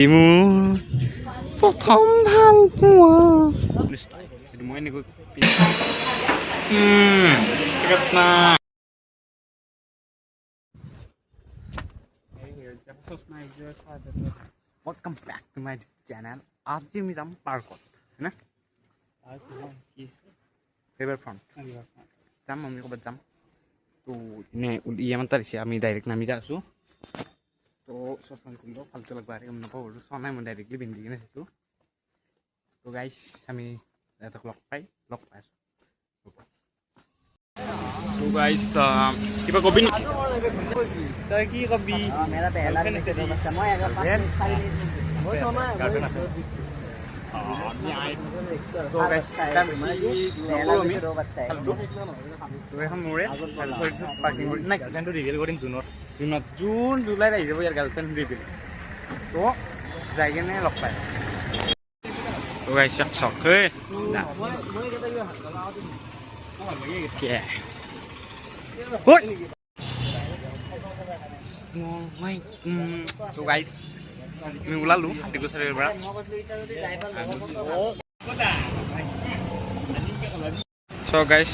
মোৰ প্ৰথম ভাল পোৱা মই এনেকৈ welcome back to my channel. आज जी मैं जाऊँ पार्कत है ना रिवर फ्रंट जाम मम्मी को जाम तो इन्हें ये मतलब इसे आमी डायरेक्ट नामी जा आसू तो सस्मान कुंडो फालतू लगवा रहे हम ना पावर सोना मैं डायरेक्टली बिंदी के ना तो गाइस आमी तक लॉक पाई तो गाइस किबा कबि तय की कबि मेरा पहला से तो बच्चा मैं अगर वो समय गार्डन আছে আমি আই তো গাইস পহলা से दो बच्चा है তো এখন মোৰে গাৰ্লফ্ৰেন্ড পাৰ্কিং কৰি না গাৰ্লফ্ৰেন্ড ৰিভিল কৰিম জুন জুলাই আহি যাব ইয়াৰ গাৰ্লফ্ৰেন্ড ৰিভিল তো যাই কেনে লগ পাই তো গাইস চক হে Yeah. What? So guys, मैं उला लूँ देखो सर बड़ा। So guys,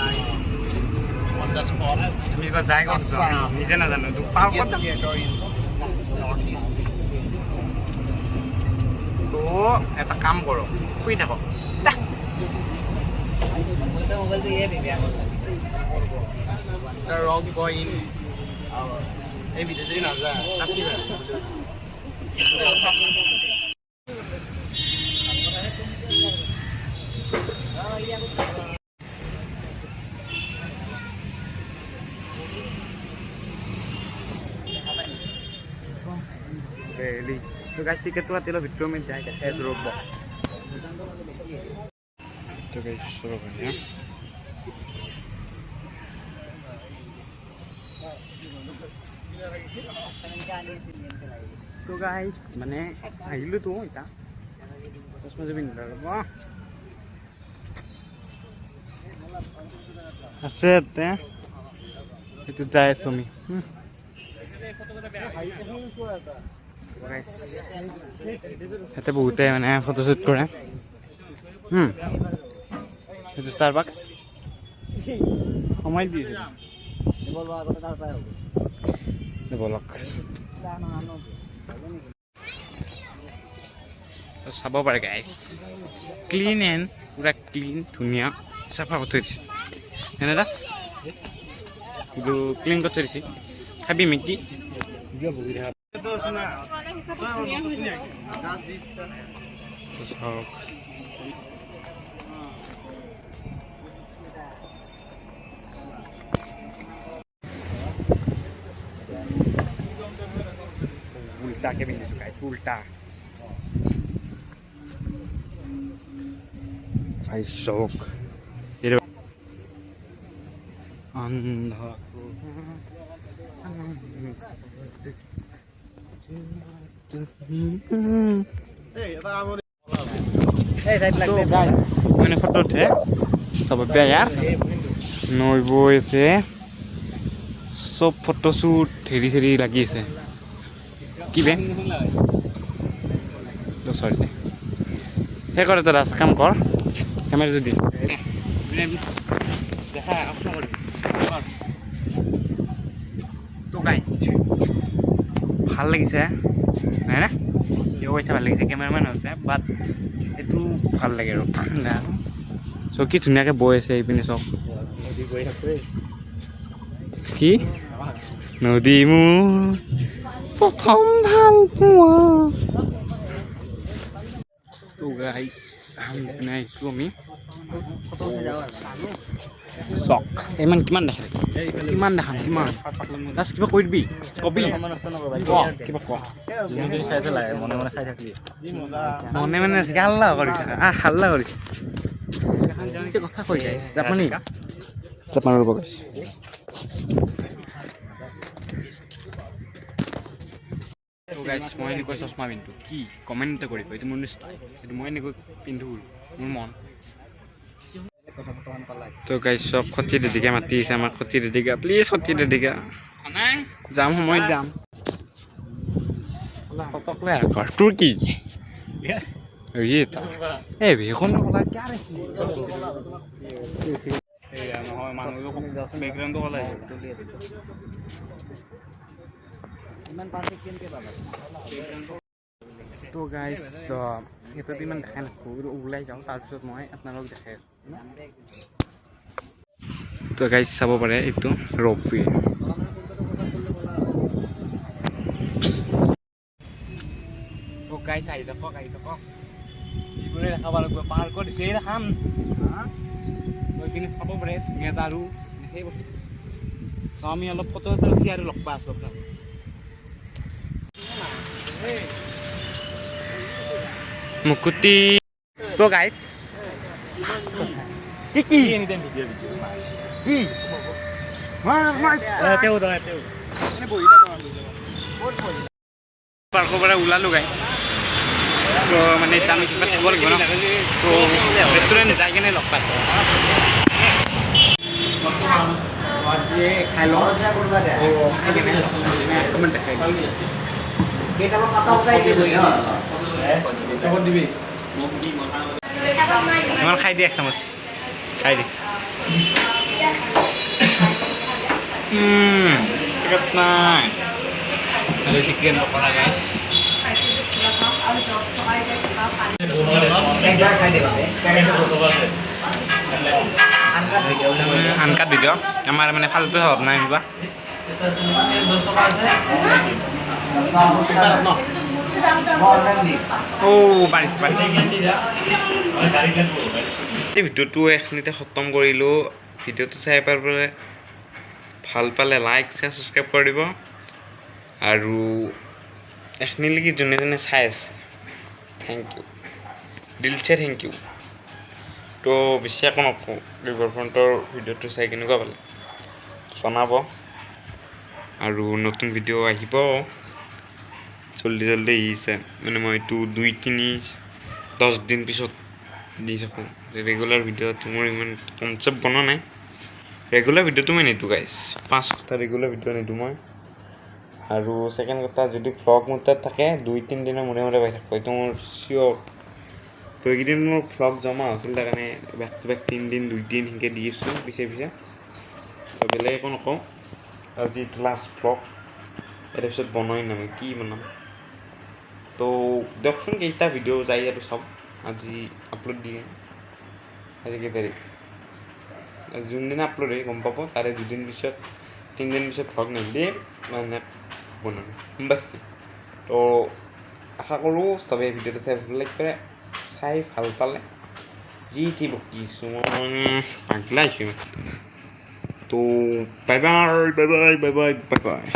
nice. On the spots. मैं तो जाएगा तो निजे ना जानो तो पार्क करता। Northeast. তো এটা কাম করো শুই থাকো মোবাইল তো এই বেবি আমার the rock boy in এই ভিডিও যদি না যায় আপনি Really? तो गाइस टिकट तो तेलो भित्र में जाएगा एज रोब तो गाइस शुरू करिए तो गाइस माने आइलो तो इटा चश्मा जे बिन लबा আছে তে এটু যায় তুমি ইয়াতে বহুতে মানে ফটোশ্বুট কৰে এইটো ষ্টাৰবাক্স সময় দিছে বলক চাব পাৰে গাইছ ক্লিন এণ্ড পুৰা ক্লিন ধুনীয়া চাফা কৰি থৈ দিছে এনে দাস এইটো ক্লিন কৰি থৈ দিছে খাবি মেগী उल्टा के बिजनेस का उल्टा भाई शौक अंधा मैंने फोटो उठे सब यार नई बई से सब फोटोशूट हेरी सेरी लगी से कि बे तो सॉरी हे करे तो रास काम कर कैमरा जो दी देखा ऑप्शन कर तो गाइस ভাল লাগিছে নাই না ইও কৈছে ভাল লাগিছে কেমেৰামেন হৈছে বাট এটু ভাল লাগে আৰু না সো কি ধুনীয়াকে বৈ আছে এইপিনে সব নদী বৈ আছে কি নদী মোৰ প্ৰথম ভাল পোৱা তো গাইস আমি আইছো আমি ফটো যাও চক ইমান কিমান দেখা কিমান দেখাম কিমান দাস কিবা কৈ দিবি কবি কিবা ক যদি চাইছে লাগে মনে মনে চাই থাকলি মনে মনে হাল্লা কৰিছে হাল্লা কৰিছে যে কথা কৈ গাইছ আপুনি জাপানৰ বগছ তো গাইছ মই এনেকৈ চশমা পিন্ধো কি কমেণ্ট কৰিব এইটো মোৰ ষ্টাইল এইটো মই এনেকৈ পিন্ধো মোৰ মন তো গাইছ চব খতি দিদিকে মাতি আছে আমাক খতি দিদিকা প্লিজ খতি দিদিকা যাম সময়ত যাম ফটকলে আকৰ তোৰ কি হেৰি এটা এই বেখন নহয় মানুহটো বেকগ্ৰাউণ্ডটো ক'লে তো গাইছ সেইটোত ইমান দেখাই নাথাকোঁ ওলাই যাওঁ তাৰপিছত মই আপোনালোকক দেখাই আছোঁ তো গাইছ চাব পাৰে এইটো ৰ'পৱে গাইছ আহি থাকক এইবোৰে দেখাব লাগিব পাৰ্কত সেই দেখাম গৈ পিনে চাব পাৰে ধুনীয়া এটা আৰু সেই বস্তু আমি অলপ ফটো উঠি আৰু লগ পাই আছোঁ আপোনাক মুকুতি তো গাইছ কি কি পাৰ্কৰ পৰা ওলালোঁ গাইছ তো মানে এতিয়া আমি কিবা খাব লাগিব ন তো ৰেষ্টুৰেণ্ট যাই কিনে লগ পাইছোঁ খাই লওঁ খাই কিনে অকণমান দেখাই ইমান খাই দিয়ে এক চামুচ খাই দি নাই আৰু চিকেন পকৰা গাইছ আনকাট ভিডিঅ' আমাৰ মানে ফালতু স্বভাৱ নাই এনেকুৱা পাৰিছে এই ভিডিঅ'টো এইখিনিতে খতম কৰিলোঁ ভিডিঅ'টো চাই পালে ভাল পালে লাইক শ্বেয়াৰ ছাবস্ক্ৰাইব কৰি দিব আৰু এইখিনিলৈকে যোনে যোনে চাই আছে থেংক ইউ দিলছে থেংক ইউ তো বেছি একো নকওঁ ৰিভাৰ ফ্ৰণ্টৰ ভিডিঅ'টো চাই কেনেকুৱা পালে জনাব আৰু নতুন ভিডিঅ' আহিব জল্দি আহিছে মানে মই এইটো 2-3-10 দিন পিছত দি থাকোঁ ৰেগুলাৰ ভিডিঅ'টো মোৰ ইমান কনচেপ্ট বনোৱা নাই ৰেগুলাৰ ভিডিঅ'টো মই নিদিওঁ গাইছ 5 কথা ৰেগুলাৰ ভিডিঅ' নিদিওঁ মই আৰু ছেকেণ্ড কথা যদি ভ্লগ মোৰ তাত থাকে 2-3 দিনৰ মূৰে পাই থাকোঁ এইটো মোৰ চিয়'ৰ তো এইকেইদিন মোৰ ভ্লগ জমা হৈছিল তাৰ কাৰণে বেক টু বেক 3 দিন 2 দিন সেনেকৈ দি আছোঁ পিছে তো বেলেগ একো নকওঁ আজি লাষ্ট ভ্লগ ইয়াৰ পিছত বনোৱাই নাই মই কি বনাম তো দিয়কচোন কেইটা ভিডিঅ' যায় আৰু চাওক আজি আপলোড দিয়ে আজি কেই তাৰিখ যোনদিনা আপলোড হয় গম পাব তাৰে 2 দিন পিছত 3 দিন পিছত ভ্লগ নিদিয়ে মানে বনাম বাছ তো আশা কৰোঁ চবে ভিডিঅ'টো চাই লাইক কৰে চাই ভাল পালে যি টি বকিছোঁ মই পাগলা হৈছোঁ তো বাই বাই